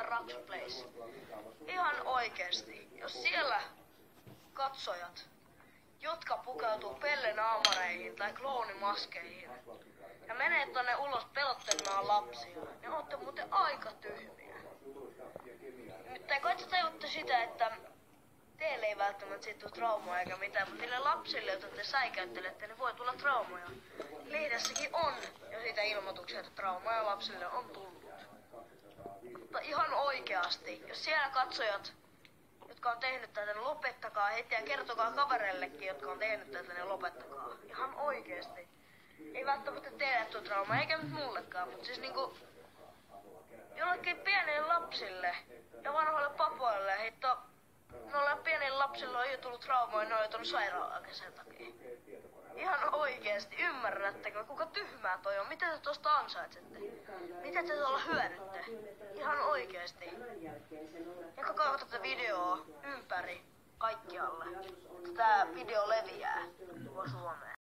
tää Rux Place. Ihan oikeesti, jos siellä katsojat, jotka pukeutuu pellenaamareihin tai kloonimaskeihin ja menee tonne ulos pelottelemaan lapsia, ne ootte muuten aika tyhmiä. Nimittäin kai te tajutte sitä, että teille ei välttämättä siitä tule traumaa eikä mitään, mutta niille lapsille, joita te säikäyttelette, niin voi tulla traumoja. Lehdessäkin on jo siitä ilmoituksia, että traumoja lapsille on tullut. Mutta ihan oikeasti, jos siellä katsojat, jotka on tehnyt tätä, niin lopettakaa heti ja kertokaa kavereillekin, jotka on tehnyt tätä, niin lopettakaa. Ihan oikeasti. Ei välttämättä teille tule traumaa, eikä nyt mullekaan, mutta siis niinku jollekin pienille lapsille ja vanhoille papoille hitto. Noilla pienillä lapsilla on jo tullut traumaa ja ne on joutunut sairaalaan sen takia. Ihan oikeesti, ymmärrättekö, kuinka tyhmää toi on? Mitä te tosta ansaitsette? Mitä te tuolla hyödytte? Ihan oikeesti. Jakakaa tätä videoa ympäri kaikkialle, että tää video leviää koko Suomeen.